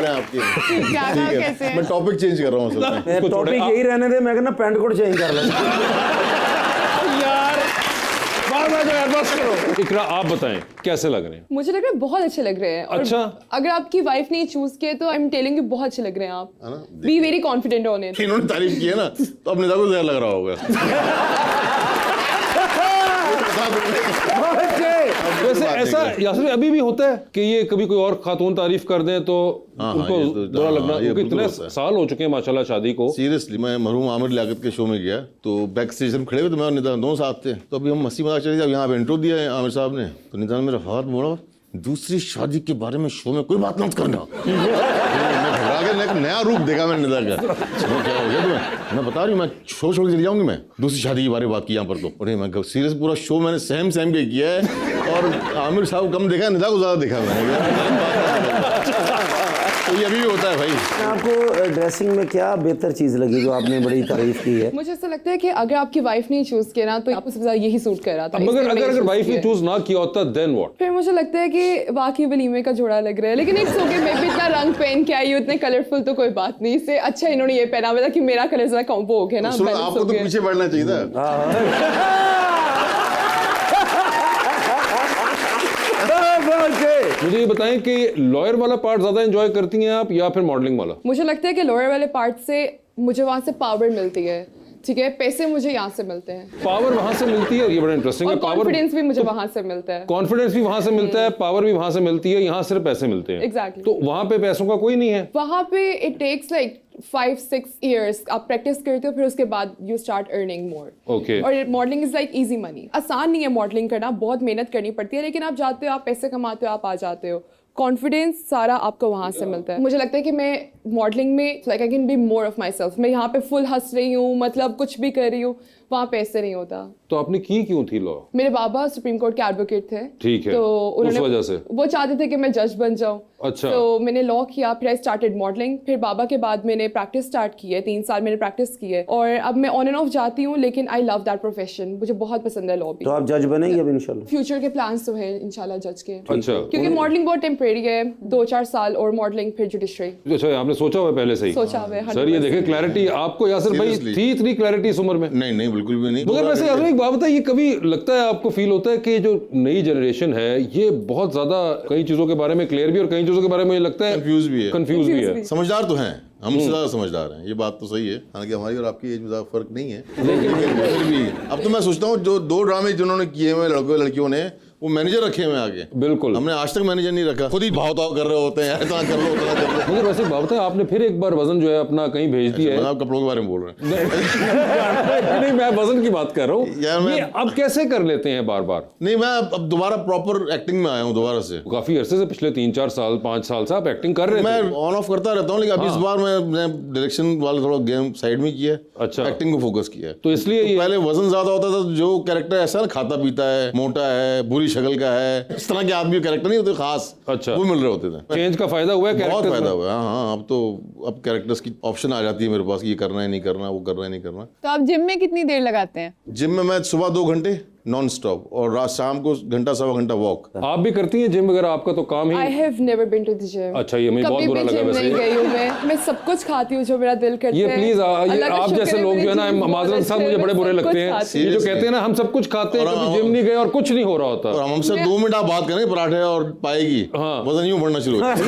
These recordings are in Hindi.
हैं आपके। क्या ठीक है, कैसे हैं? मैं टॉपिक चेंज कर रहा हूँ असल में। टॉपिक यही रहने दे, मैं कहना पैंट कोट चेंज कर ले यार बार यार बस करो। इकरा आप बताएं कैसे लग रहे हैं? मुझे लग रहा है बहुत अच्छे लग रहे हैं। और अच्छा। अगर आपकी वाइफ ने चूज किए तो आई एम टेलिंग यू बहुत अच्छे लग रहे हैं आप। है ना? Be very confident on it. इन्होंने तारीफ की है ना, तो अब निदा को ज़्यादा लग रहा होगा। वैसे ऐसा यासर अभी भी होता है कि ये कभी कोई और खातून तारीफ कर दें तो हाँ, उनको ये तो- बुरा लगना, हाँ, ये क्योंकि बिल्कुल इतने होता है। साल हो चुके हैं माशाल्लाह शादी को। सीरियसली मैं मरहूम आमिर लियाकत के शो में गया तो बैक स्टेज में खड़े हुए तो मैं और निदान दोनों साथ थे। तो अभी हम हंसी मजाक चली, जब यहाँ पे इंट्रो दिया है आमिर साहब ने तो निदान मेरा हाथ मोड़ा, दूसरी शादी के बारे में शो में कोई बात मत करना। मैं घबरा गया, एक नया रूप देखा मैंने निदा का। चलो क्या हो गया तुम्हें? मैं बता रही हूँ मैं शो छोड़ के चली जाऊंगी, मैं दूसरी शादी के बारे में बात की यहाँ पर तो। अरे मैं सीरियस पूरा शो मैंने सहम के किया है और आमिर साहब कम देखा, निदा को ज़्यादा देखा मैंने। तो ये अभी भी होता है भाई। आपको ड्रेसिंग में क्या बेहतर चीज लगी जो आपने बड़ी तारीफ की है? मुझे ऐसा लगता है कि अगर आपकी वाइफ ने चूज किया ना तो आपको सबसे ज्यादा यही सूट कर रहा था। मगर इसलिए मैंने अगर choose वाइफ ने किया। चूज ना किया होता देन व्हाट? फिर मुझे लगता है कि वाकई वलीमे का जोड़ा लग रहा है, लेकिन इट्स ओके। मैं भी इतना रंग पहन के आई हूँ, इतने कलरफुल, तो कोई बात नहीं। इससे अच्छा इन्होंने ये पहना हुआ था कि मेरा कलर जरा कॉम्बो हो गया ना। सुनो, balance आपको हो तो गया। पीछे बढ़ना चाहिए था। मुझे ये बताएं कि लॉयर वाला पार्ट ज्यादा एंजॉय करती हैं आप या फिर मॉडलिंग वाला? मुझे लगता है कि लोअर वाले पार्ट से मुझे वहां से पावर मिलती है, ठीक है। पैसे मुझे यहाँ से मिलते हैं पावर वहां से मिलती है, ये बड़ा इंटरेस्टिंग है। और पावर, कॉन्फिडेंस भी मुझे वहां से मिलता है। कॉन्फिडेंस भी वहां से मिलता है, पावर भी वहां से मिलती है, यहाँ सिर्फ पैसे मिलते हैं। Exactly. तो वहां पे पैसों का कोई नहीं है। वहां पे इट टेक्स लाइक 5-6 years आप प्रैक्टिस करते हो, फिर उसके बाद you start earning more. Okay. और modelling is like easy money. आसान नहीं है मॉडलिंग करना, बहुत मेहनत करनी पड़ती है, लेकिन आप जाते हो, आप पैसे कमाते हो, आप आ जाते हो। कॉन्फिडेंस सारा आपको वहां से मिलता है। मुझे लगता है कि मैं मॉडलिंग में like I can be more of my self. मैं यहाँ पे फुल हंस रही हूँ, मतलब कुछ भी कर रही हूँ, वहाँ पे ऐसे नहीं होता। तो आपने की क्यों थी लॉ? मेरे बाबा सुप्रीम कोर्ट के एडवोकेट थे। ठीक है, तो उस उन्होंने वजह से वो चाहते थे कि मैं जज बन जाऊं। अच्छा। तो मैंने लॉ किया, फिर आई स्टार्टेड मॉडलिंग। फिर बाबा के बाद मैंने प्रैक्टिस स्टार्ट की है, 3 साल मैंने प्रैक्टिस की है और अब मैं ऑन एंड ऑफ जाती हूँ, लेकिन आई लव दैट प्रोफेशन। मुझे बहुत पसंद है लॉ भी। तो आप जज बनेंगे अब इंशाल्लाह? फ्यूचर के प्लान्स तो है इंशाल्लाह जज के। अच्छा। क्योंकि मॉडलिंग बहुत टेम्परेरी है, 2-4 साल और मॉडलिंग, फिर जुडिशरी। अच्छा, आपने सोचा हुआ है पहले से ही? सोचा हुआ है, सर ये देखे क्लैरिटी आपको यासिर भाई Seriously. थी, इतनी क्लैरिटी इस उम्र में? नहीं नहीं बिल्कुल भी नहीं। मगर वैसे यार एक बात बताइए, ये कभी लगता है आपको, फील होता है कि जो नई जनरेशन है ये बहुत ज्यादा कई चीजों के बारे में क्लियर भी और कई चीजों के बारे में ये लगता है कंफ्यूज भी है, कंफ्यूज भी है। समझदार तो हैं, हमसे ज्यादा समझदार हैं, ये बात तो सही है। हालांकि हमारी और आपकी एज में ज्यादा फर्क नहीं है, लेकिन फिर भी अब तो मैं सोचता हूँ जो 2 ड्रामे जिन्होंने किए हुए लड़कों लड़कियों ने, वो मैनेजर रखे हुए आगे। बिल्कुल। हमने आज तक मैनेजर नहीं रखा, खुद ही भाव ताव कर रहे होते हैं, इतना कर लो उतना कर लो। मगर वैसे बात है, आपने फिर एक बार वजन जो है अपना कहीं भेज दिया है। आप कपड़ों के बारे में बोल रहे हैं? नहीं, मैं वजन की बात कर रहा यार हूँ। मैं- ये अब कैसे कर लेते हैं बार बार? नहीं, मैं अब दोबारा प्रॉपर एक्टिंग में आया हूँ दोबारा से। काफी अरसे से, पिछले 3-4 साल 5 साल से आप एक्टिंग कर रहे मैं थे। ऑन ऑफ करता रहता हूँ, लेकिन अभी इस बार मैं डायरेक्शन वाला थोड़ा गेम साइड में किया है। अच्छा। एक्टिंग को फोकस किया है। तो इसलिए ये पहले वजन ज्यादा होता था, जो कैरेक्टर ऐसा ना, खाता पीता है, मोटा है, बुरी शक्ल का है, इस तरह के आदमी कैरेक्टर नहीं होते खास, अच्छा। वो मिल रहे होते थे। चेंज का फायदा हुआ है बहुत characters फायदा में? हुआ है। हाँ, अब तो अब कैरेक्टर्स की ऑप्शन आ जाती है मेरे पास, ये करना है नहीं करना, वो करना है नहीं करना। तो आप जिम में कितनी देर लगाते हैं? जिम में मैं सुबह 2 घंटे नॉन स्टॉप और रात शाम को घंटा सवा घंटा वॉक। आप भी करती हैं जिम वगैरह? आपका तो काम ही। I have never been to the gym. अच्छा, ये मुझे बहुत कभी बुरा भी लगा जिम वैसे। नहीं गई हूँ मैं सब कुछ खाती हूँ जो मेरा दिल करता है। ये प्लीज, ये अल्लाह का आप शुक्र जैसे है, लोग मेरे जो है ना, जिम बहुत माजरत साहब अच्छे मुझे हैं, बड़े मैं बुरे सब लगते कुछ हैं, खाती ये जो Seriously? कहते हैं ना हम सब कुछ खाते हैं, और कभी हम- जिम नहीं गए और कुछ नहीं हो रहा होता। और हमसे 2 मिनट आप बात करेंगे पराठे और पाएगी, हाँ। वजन यूं बढ़ना शुरू हो जाता है।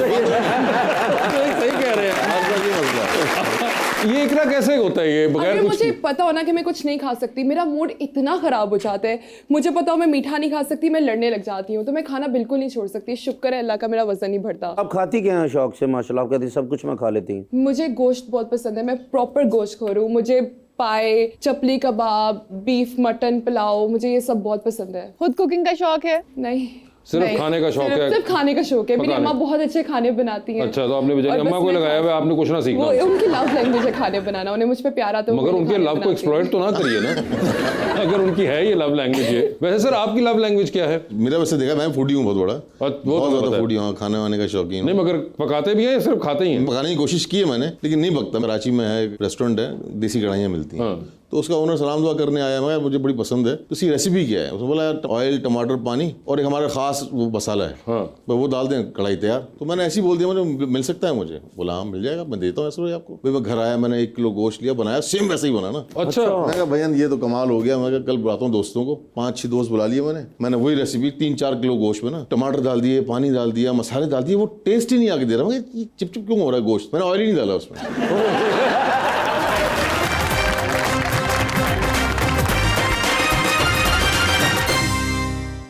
सही कह रहे हैं। आपका ये मसला है। ये इकरा कैसे होता है ये बगैर अगर कुछ? मुझे पता हो ना कि मैं कुछ नहीं खा सकती, मेरा मूड इतना खराब हो जाता है। मुझे पता हो मैं मीठा नहीं खा सकती, मैं लड़ने लग जाती हूँ, तो मैं खाना बिल्कुल नहीं छोड़ सकती। शुक्र है अल्लाह का, मेरा वजन नहीं बढ़ता। आप खाती क्या हैं शौक से? माशाल्लाह, आप कहती हैं सब कुछ मैं खा लेती हूँ। मुझे गोश्त बहुत पसंद है, मैं प्रॉपर गोश्त खोर हूँ। मुझे पाए, चपली कबाब, बीफ, मटन, पुलाव, मुझे ये सब बहुत पसंद है। खुद कुकिंग का शौक है? नहीं, सिर्फ नहीं, खाने का शौक है? सिर्फ खाने का शौक है। मेरी पकाने। अम्मा बहुत अच्छे खाने बनाती हैं। अच्छा, तो आपने बेचारी और अम्मा बस को मैं लगाया हुआ है, आपने कुछ ना सीखना वो उनसे। उनकी लव लैंग्वेज है खाने बनाना, उन्हें मुझ पे प्यार आता है। वो मगर मुझे उनके खाने लव को बनाती एक्सप्लॉइट हैं। तो ना करिए ना। अगर उनकी है ये लव लैंग्वेज है। वैसे सर आपकी लव लैंग्वेज क्या है? मेरा वैसे देखा, मैं फूडी हूँ बहुत बड़ा, वो तो बहुत पता ज्यादा है। फूडी हूँ, खाने वाने का शौकीन हूँ। नहीं, मगर पकाते भी हैं या सिर्फ खाते ही हैं? पकाने की कोशिश की है मैंने, लेकिन नहीं पकता। कराची में है एक रेस्टोरेंट है, देसी कढ़ाइयाँ मिलती हैं, हाँ। तो उसका ओनर सलाम दुआ करने आया, मैं मुझे बड़ी पसंद है, तो उसकी रेसिपी क्या है? उसने बोला यार ऑयल, टमाटर, पानी और एक हमारा खास वो मसाला है, हाँ। वो डाल दें, कढ़ाई तैयार। तो मैंने ऐसे ही बोल दिया, मैंने मिल सकता है मुझे? बोला हाँ मिल जाएगा, मैं देता हूँ ऐसे आपको। भाई मैं घर आया, मैंने 1 किलो गोश्त लिया, बनाया सेम वैसे ही बना ना। अच्छा। मैं कहा भैया ये तो कमाल हो गया। मैं कहा कल बुलाता हूँ दोस्तों को, 5-6 दोस्त बुला लिए मैंने वही रेसिपी 3-4 किलो गोश्त में ना टमाटर डाल दिए, पानी डाल दिया, मसाले डाल दिए, वो टेस्ट ही नहीं आके दे रहा। मैं ये चिपचिप क्यों हो रहा है गोश्त? मैंने ऑयल ही नहीं डाला उसमें।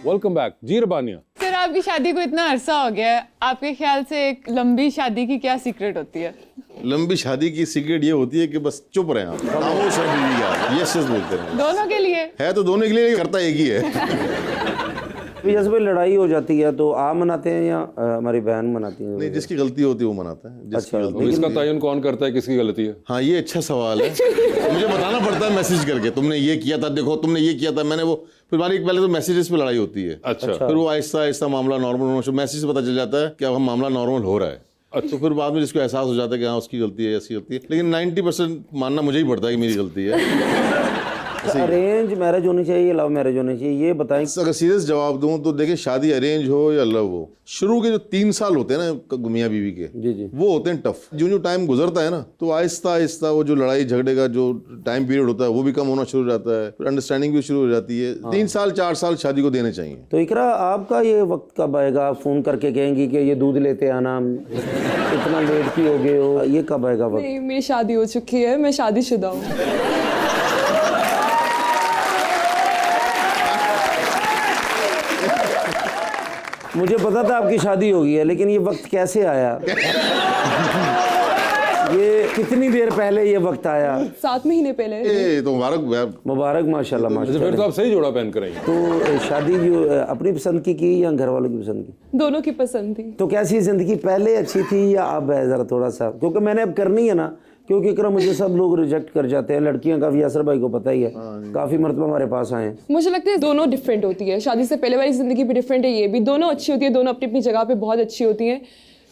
वेलकम बैक जी रबानिया। सर आपकी शादी को इतना अरसा हो गया है, आपके ख्याल से एक लंबी शादी की क्या सीक्रेट होती है? लंबी शादी की सीक्रेट ये होती है कि बस चुप रहे आप, खामोश रहें बीवी का, यस बोलते रहे। दोनों के लिए है तो दोनों के लिए, करता एक ही है। जैसे भाई लड़ाई हो जाती है तो आप मनाते हैं या हमारी बहन मनाती है? नहीं, जिसकी गलती होती है वो मनाता है, जिसकी अच्छा, गलती। इसका तयन कौन करता है किसकी गलती है? हाँ ये अच्छा सवाल है। मुझे बताना पड़ता है मैसेज करके, तुमने ये किया था, देखो तुमने ये किया था, मैंने वो। फिर पहले तो मैसेजेस पे लड़ाई होती है, अच्छा। फिर वो आहिस्ता आहिस्ता मामला नॉर्मल, मैसेज से पता चल जाता है कि अब मामला नॉर्मल हो रहा है। अच्छा। तो फिर बाद में जिसको एहसास हो जाता है कि हाँ उसकी गलती है, ऐसी गलती है, लेकिन 90% मानना मुझे ही पड़ता है कि मेरी गलती है। अरेंज मैरिज होनी चाहिए, लव मैरिज होनी चाहिए, ये बताएं। अगर सीरियस जवाब दूं तो देखिए, शादी अरेंज हो या लव हो, शुरू के जो 3 साल होते हैं ना मियां बीवी के, जी। वो होते हैं टफ। जो टाइम गुजरता है ना, तो आहिस्ता आहिस्ता वो जो लड़ाई झगड़े का जो टाइम पीरियड होता है वो भी कम होना शुरू हो जाता है, फिर अंडरस्टैंडिंग भी शुरू हो जाती है। 3 साल 4 साल शादी को देने चाहिए। तो इकरा आपका ये वक्त कब आएगा? आप फोन करके कहेंगी कि ये दूध लेते आना, इतना लेट की हो गए हो, ये कब आएगा वक्त? नहीं, मेरी शादी हो चुकी है, मैं शादीशुदा हूँ। मुझे पता था आपकी शादी हो गई है, लेकिन ये वक्त कैसे आया? ये कितनी देर पहले ये वक्त आया? 7 महीने पहले। ये तो मुबारक। मुबारक, माशाल्लाह अच्छा, माशाल्लाह। फिर तो आप सही जोड़ा पहन कर आई। तो शादी जो अपनी पसंद की या घर वालों की पसंद की? दोनों की पसंद थी। तो कैसी जिंदगी पहले अच्छी थी या अब है? जरा थोड़ा सा, क्योंकि मैंने अब करनी है ना, क्योंकि इकरा मुझे सब लोग रिजेक्ट कर जाते हैं, लड़कियां काफी, यासर भाई को पता ही है, काफी मरतबा हमारे पास आए हैं। मुझे लगता है दोनों डिफरेंट होती है। शादी से पहले वाली जिंदगी भी डिफरेंट है, ये भी। दोनों अच्छी होती है, दोनों अपनी अपनी जगह पे बहुत अच्छी होती हैं।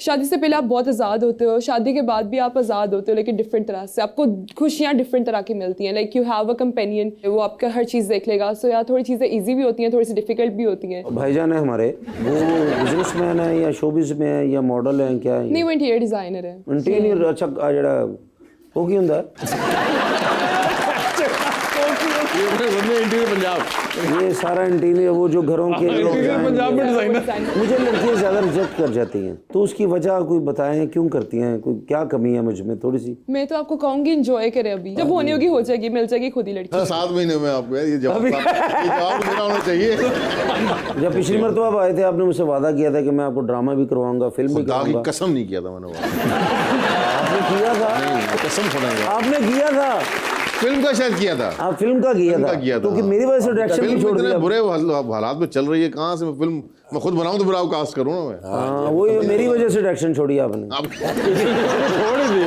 शादी से पहले आप बहुत आज़ाद होते हो, शादी के बाद भी आप आज़ाद होते हो, लेकिन डिफरेंट तरह से। आपको खुशियाँ डिफरेंट तरह की मिलती हैं। Like you have a companion, वो आपका हर चीज़ देख लेगा। सो यार थोड़ी चीज़ें ईजी भी होती हैं, थोड़ी सी डिफिकल्ट भी होती हैं। भाईजान है हमारे, वो बिजनेसमैन है या शोबिज में है या मॉडल है, क्या है? नहीं, वो इंटीरियर डिज़ाइनर है। इंटीरियर। अच्छा, जड़ा वो की हुंदा इंटीरियर पंजाब, ये सारा इंटीरियर, वो जो घरों के इंटीरियर पंजाब में डिजाइनर। मुझे लड़कियां ज्यादा रिजेक्ट कर जाती हैं, तो उसकी वजह कोई बताएं, क्यों करती हैं? कोई क्या कमी है मुझ में थोड़ी सी? मैं तो आपको कहूँगी इंजॉय करें, अभी जब होने होगी हो जाएगी, मिल जाएगी खुद ही लड़की। 7 महीने में आपको ये जवाब मेरा होना चाहिए। जब पिछली मरतबा आप आए थे, आपने मुझसे वादा किया था कि मैं आपको ड्रामा भी करवाऊंगा, फिल्म भी खुदा की करवाऊंगा। कसम नहीं किया था मैंने वो। आपने किया था? कसम खुदा, आपने किया था? फिल्म का शायद किया था। आप फिल्म का किया था? क्योंकि मेरी वजह से डायरेक्शन भी छोड़ इतने दिया। बुरे हालात में चल रही है, कहाँ से मैं फिल्म मैं खुद बनाऊं तो फिर आप कास्ट करूँ ना मैं। हाँ, वो मेरी वजह से डायरेक्शन छोड़ी आपने। आप छोड़ ही दिया।